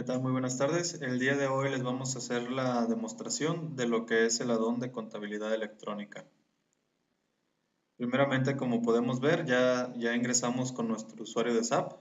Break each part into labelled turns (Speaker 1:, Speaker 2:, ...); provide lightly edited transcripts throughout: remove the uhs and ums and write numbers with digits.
Speaker 1: ¿Qué tal? Muy buenas tardes. El día de hoy les vamos a hacer la demostración de lo que es el add-on de contabilidad electrónica. Primeramente, como podemos ver, ya ingresamos con nuestro usuario de SAP.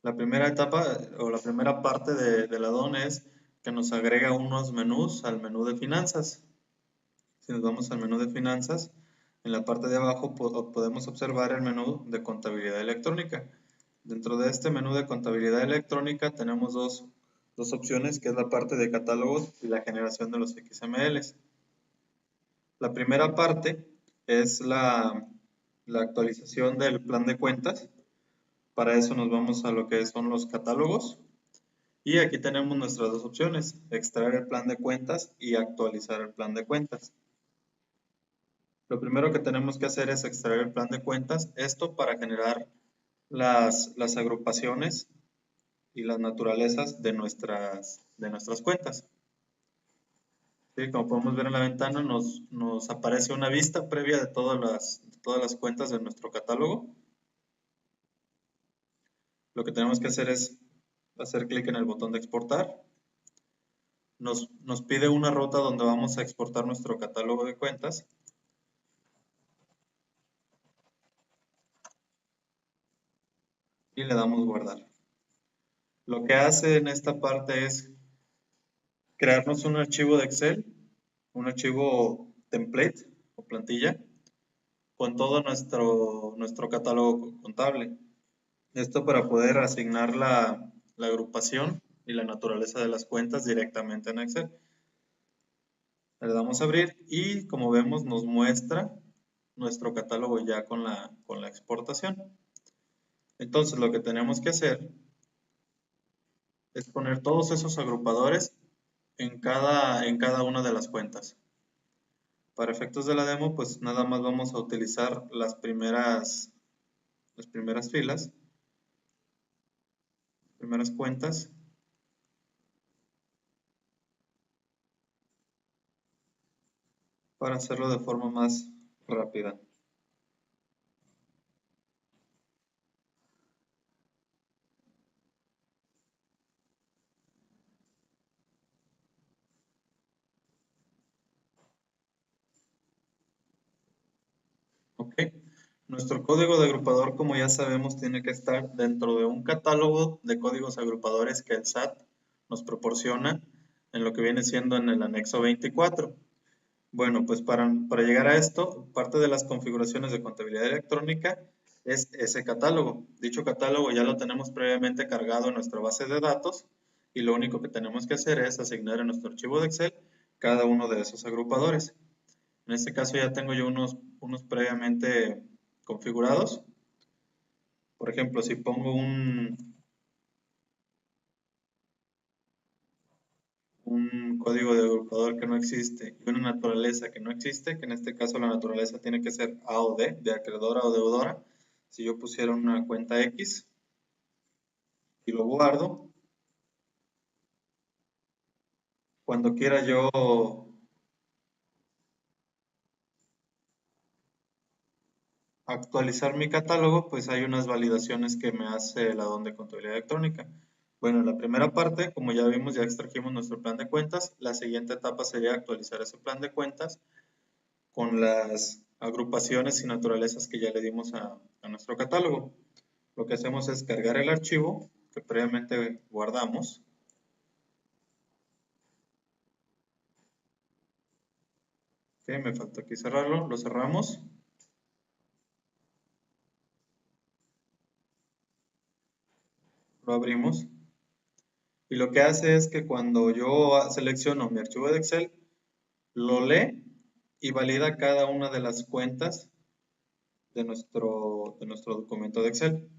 Speaker 1: La primera etapa o la primera parte del add-on es que nos agrega unos menús al menú de finanzas. Si nos vamos al menú de finanzas, en la parte de abajo podemos observar el menú de contabilidad electrónica. Dentro de este menú de contabilidad electrónica tenemos dos opciones, que es la parte de catálogos y la generación de los XMLs. La primera parte es la actualización del plan de cuentas. Para eso nos vamos a lo que son los catálogos. Y aquí tenemos nuestras dos opciones, extraer el plan de cuentas y actualizar el plan de cuentas. Lo primero que tenemos que hacer es extraer el plan de cuentas, esto para generar las agrupaciones y las naturalezas de nuestras cuentas. ¿Sí? Como podemos ver en la ventana, nos aparece una vista previa de todas las cuentas de nuestro catálogo. Lo que tenemos que hacer es hacer clic en el botón de exportar. Nos pide una ruta donde vamos a exportar nuestro catálogo de cuentas. Y le damos guardar. Lo que hace en esta parte es crearnos un archivo de Excel, un archivo template o plantilla con todo nuestro catálogo contable. Esto para poder asignar la agrupación y la naturaleza de las cuentas directamente en Excel. Le damos a abrir y como vemos nos muestra nuestro catálogo ya con la exportación. Entonces lo que tenemos que hacer es poner todos esos agrupadores en cada una de las cuentas. Para efectos de la demo, pues nada más vamos a utilizar las primeras filas, primeras cuentas. Para hacerlo de forma más rápida. Ok. Nuestro código de agrupador, como ya sabemos, tiene que estar dentro de un catálogo de códigos agrupadores que el SAT nos proporciona en lo que viene siendo en el anexo 24. Bueno, pues para llegar a esto, parte de las configuraciones de contabilidad electrónica es ese catálogo. Dicho catálogo ya lo tenemos previamente cargado en nuestra base de datos y lo único que tenemos que hacer es asignar en nuestro archivo de Excel cada uno de esos agrupadores. En este caso ya tengo yo unos previamente configurados. Por ejemplo, si pongo un código de agrupador que no existe y una naturaleza que no existe, que en este caso la naturaleza tiene que ser A o D, de acreedora o deudora. Si yo pusiera una cuenta X y lo guardo, cuando quiera yo actualizar mi catálogo, pues hay unas validaciones que me hace el add-on de contabilidad electrónica. Bueno, en la primera parte, como ya vimos, ya extrajimos nuestro plan de cuentas. La siguiente etapa sería actualizar ese plan de cuentas con las agrupaciones y naturalezas que ya le dimos a nuestro catálogo. Lo que hacemos es cargar el archivo que previamente guardamos. Ok, me falta aquí cerrarlo, lo cerramos. Lo abrimos. Y lo que hace es que cuando yo selecciono mi archivo de Excel, lo lee y valida cada una de las cuentas de nuestro documento de Excel.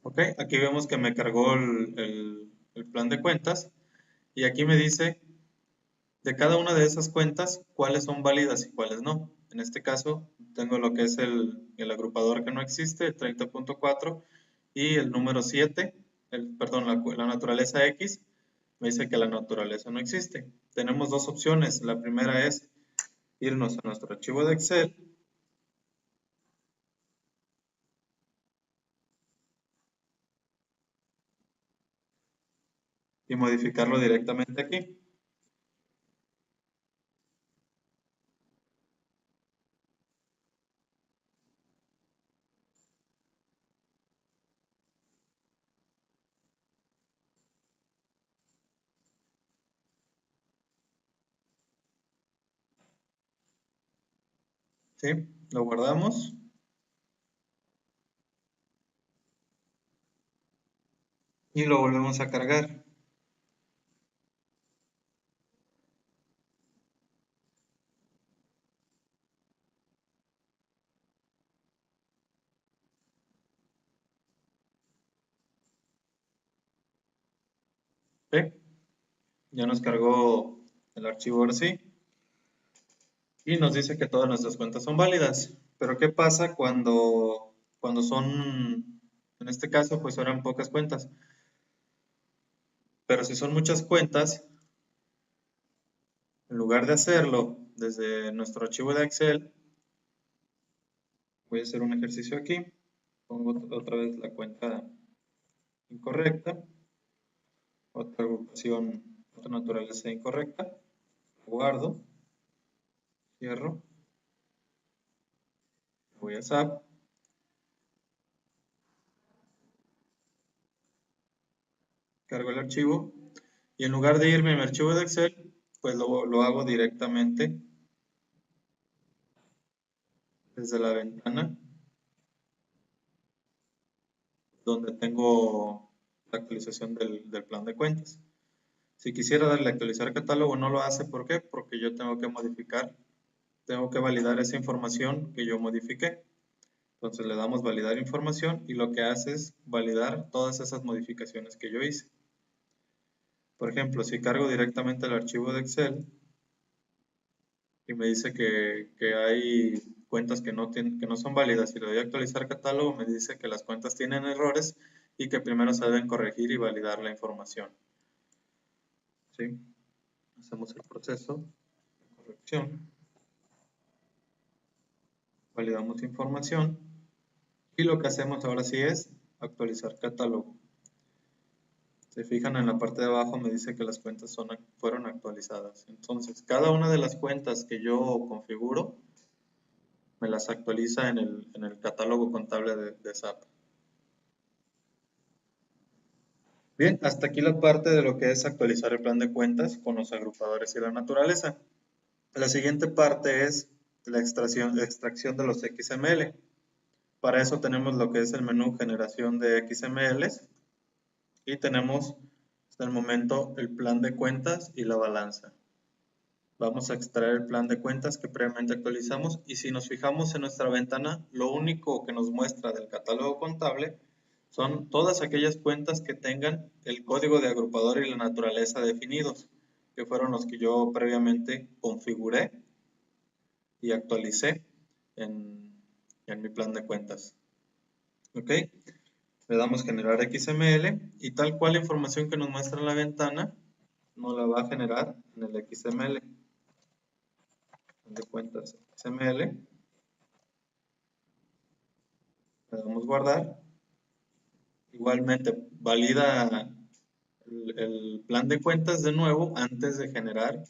Speaker 1: Ok, aquí vemos que me cargó el plan de cuentas y aquí me dice de cada una de esas cuentas cuáles son válidas y cuáles no. En este caso, tengo lo que es el agrupador que no existe, el 30.4, y el número 7, perdón, la naturaleza X, me dice que la naturaleza no existe. Tenemos dos opciones. La primera es irnos a nuestro archivo de Excel y modificarlo directamente aquí. ¿Sí? Lo guardamos y lo volvemos a cargar. ¿Sí? Ya nos cargó el archivo ahora sí. Y nos dice que todas nuestras cuentas son válidas. Pero ¿qué pasa cuando son, en este caso, pues eran pocas cuentas? Pero si son muchas cuentas, en lugar de hacerlo desde nuestro archivo de Excel, voy a hacer un ejercicio aquí. Pongo otra vez la cuenta incorrecta, otra agrupación, otra naturaleza incorrecta, guardo, cierro, voy a SAP, cargo el archivo y en lugar de irme a mi archivo de Excel, pues lo hago directamente desde la ventana donde tengo la actualización del plan de cuentas. Si quisiera darle a actualizar catálogo, no lo hace. ¿Por qué? Porque yo tengo que modificar, tengo que validar esa información que yo modifiqué. Entonces le damos validar información y lo que hace es validar todas esas modificaciones que yo hice. Por ejemplo, si cargo directamente el archivo de Excel y me dice que hay cuentas que no son válidas y le doy a actualizar catálogo, me dice que las cuentas tienen errores y que primero se deben corregir y validar la información. ¿Sí? Hacemos el proceso de corrección, validamos información y lo que hacemos ahora sí es actualizar catálogo. Se fijan en la parte de abajo me dice que las cuentas fueron actualizadas. Entonces, cada una de las cuentas que yo configuro me las actualiza en el catálogo contable de SAP. Bien, hasta aquí la parte de lo que es actualizar el plan de cuentas con los agrupadores y la naturaleza. La siguiente parte es la extracción de los XML. Para eso tenemos lo que es el menú generación de XMLs y tenemos hasta el momento el plan de cuentas y la balanza. Vamos a extraer el plan de cuentas que previamente actualizamos y si nos fijamos en nuestra ventana, lo único que nos muestra del catálogo contable son todas aquellas cuentas que tengan el código de agrupador y la naturaleza definidos, que fueron los que yo previamente configuré y actualicé en mi plan de cuentas. ¿Ok? Le damos generar XML y tal cual la información que nos muestra en la ventana nos la va a generar en el XML. De cuentas XML. Le damos guardar. Igualmente valida el plan de cuentas de nuevo antes de generar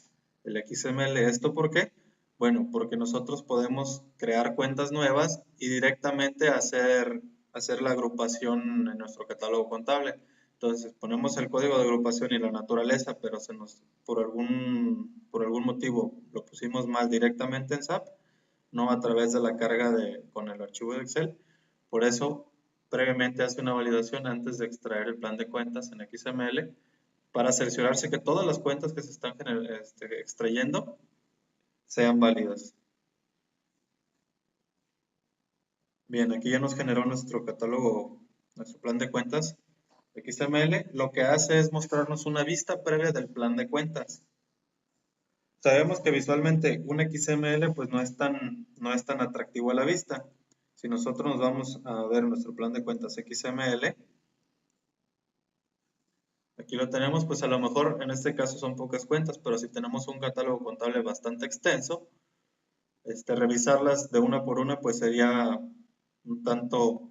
Speaker 1: el XML. ¿Esto por qué? Bueno, porque nosotros podemos crear cuentas nuevas y directamente hacer la agrupación en nuestro catálogo contable. Entonces ponemos el código de agrupación y la naturaleza, pero por algún motivo lo pusimos mal directamente en SAP, no a través de la carga con el archivo de Excel. Por eso, previamente hace una validación antes de extraer el plan de cuentas en XML para cerciorarse que todas las cuentas que se están extrayendo sean válidas. Bien, aquí ya nos generó nuestro catálogo, nuestro plan de cuentas XML. Lo que hace es mostrarnos una vista previa del plan de cuentas. Sabemos que visualmente un XML pues no es tan atractivo a la vista. Si nosotros nos vamos a ver nuestro plan de cuentas XML, aquí lo tenemos, pues a lo mejor en este caso son pocas cuentas, pero si tenemos un catálogo contable bastante extenso, revisarlas de una por una pues sería un tanto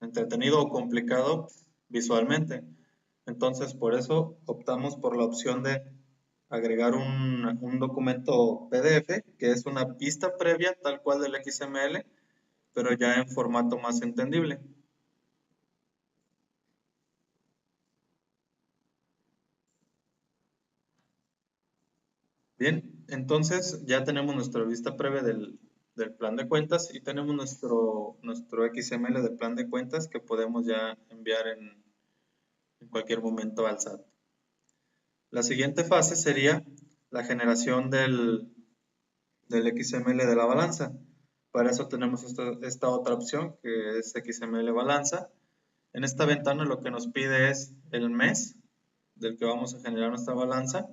Speaker 1: entretenido o complicado visualmente. Entonces, por eso optamos por la opción de agregar un documento PDF, que es una vista previa tal cual del XML, pero ya en formato más entendible. Bien, entonces ya tenemos nuestra vista previa del plan de cuentas y tenemos nuestro XML de plan de cuentas que podemos ya enviar en cualquier momento al SAT. La siguiente fase sería la generación del XML de la balanza. Para eso tenemos esta otra opción que es XML balanza. En esta ventana lo que nos pide es el mes del que vamos a generar nuestra balanza.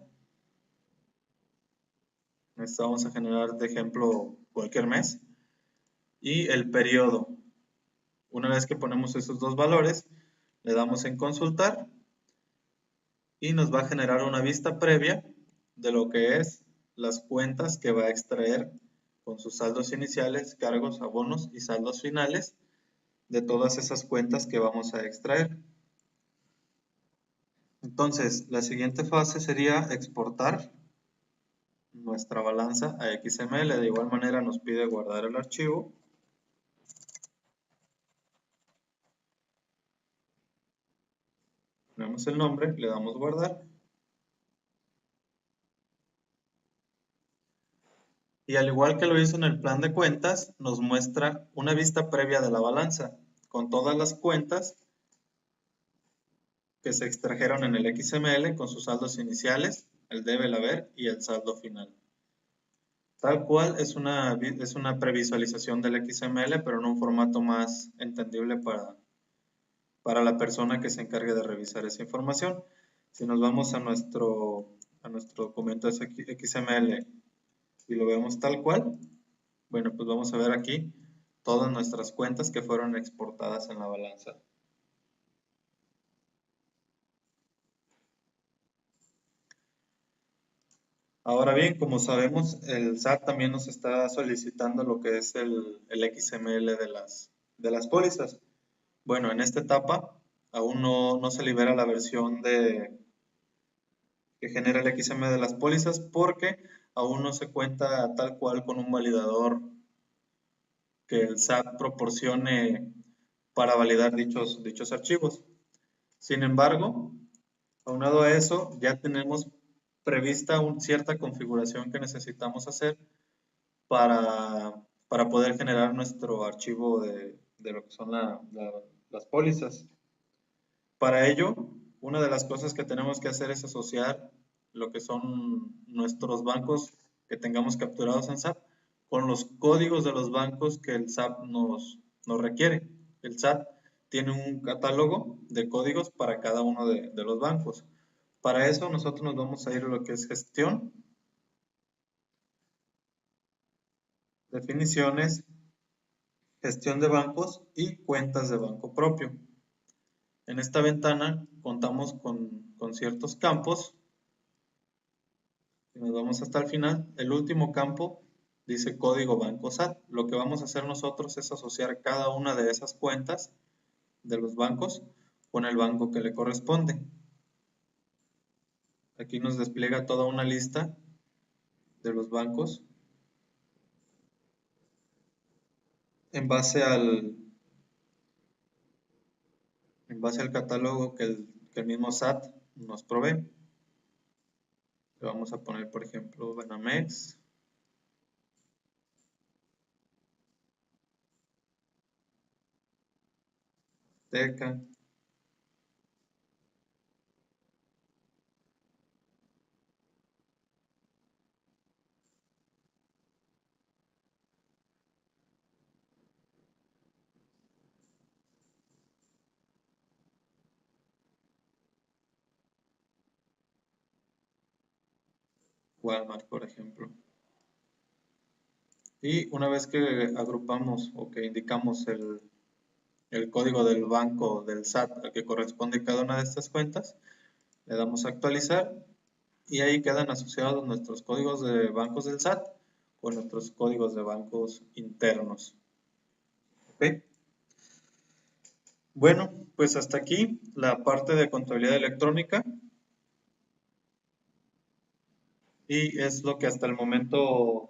Speaker 1: Vamos a generar de ejemplo cualquier mes. Y el periodo. Una vez que ponemos esos dos valores, le damos en consultar y nos va a generar una vista previa de lo que es las cuentas que va a extraer con sus saldos iniciales, cargos, abonos y saldos finales de todas esas cuentas que vamos a extraer. Entonces, la siguiente fase sería exportar nuestra balanza a XML. De igual manera nos pide guardar el archivo. Ponemos el nombre, le damos guardar. Y al igual que lo hizo en el plan de cuentas, nos muestra una vista previa de la balanza con todas las cuentas que se extrajeron en el XML con sus saldos iniciales, el debe, el haber y el saldo final. Tal cual es una previsualización del XML, pero en un formato más entendible para la persona que se encargue de revisar esa información. Si nos vamos a nuestro documento XML y lo vemos tal cual, bueno, pues vamos a ver aquí todas nuestras cuentas que fueron exportadas en la balanza. Ahora bien, como sabemos, el SAT también nos está solicitando lo que es el XML de las pólizas. Bueno, en esta etapa aún no se libera la versión que genera el XML de las pólizas porque aún no se cuenta tal cual con un validador que el SAT proporcione para validar dichos archivos. Sin embargo, aunado a eso, ya tenemos prevista cierta configuración que necesitamos hacer para poder generar nuestro archivo de lo que son las pólizas. Para ello, una de las cosas que tenemos que hacer es asociar lo que son nuestros bancos que tengamos capturados en SAP con los códigos de los bancos que el SAP nos requiere. El SAT tiene un catálogo de códigos para cada uno de los bancos. Para eso nosotros nos vamos a ir a lo que es gestión, definiciones, gestión de bancos y cuentas de banco propio. En esta ventana contamos con ciertos campos. Si nos vamos hasta el final, el último campo dice código banco SAT. Lo que vamos a hacer nosotros es asociar cada una de esas cuentas de los bancos con el banco que le corresponde. Aquí nos despliega toda una lista de los bancos en base al catálogo que el mismo SAT nos provee. Le vamos a poner, por ejemplo, Banamex, Teca, Walmart, por ejemplo. Y una vez que agrupamos o que indicamos el código del banco del SAT al que corresponde cada una de estas cuentas, le damos a actualizar y ahí quedan asociados nuestros códigos de bancos del SAT con nuestros códigos de bancos internos. ¿Ok? Bueno, pues hasta aquí la parte de contabilidad electrónica y es lo que hasta el momento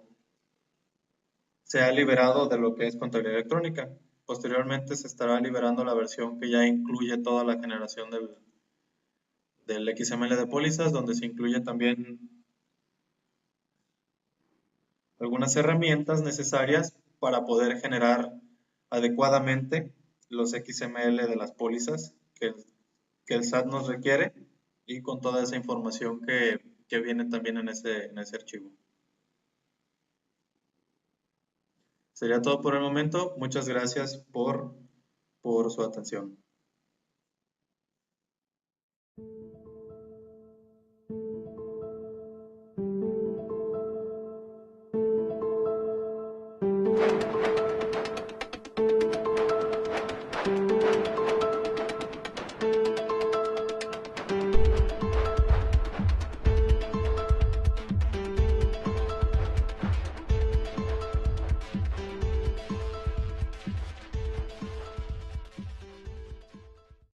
Speaker 1: se ha liberado de lo que es contabilidad electrónica. Posteriormente se estará liberando la versión que ya incluye toda la generación del XML de pólizas, donde se incluye también algunas herramientas necesarias para poder generar adecuadamente los XML de las pólizas que el SAT nos requiere y con toda esa información que viene también en ese archivo. Sería todo por el momento. Muchas gracias por su atención.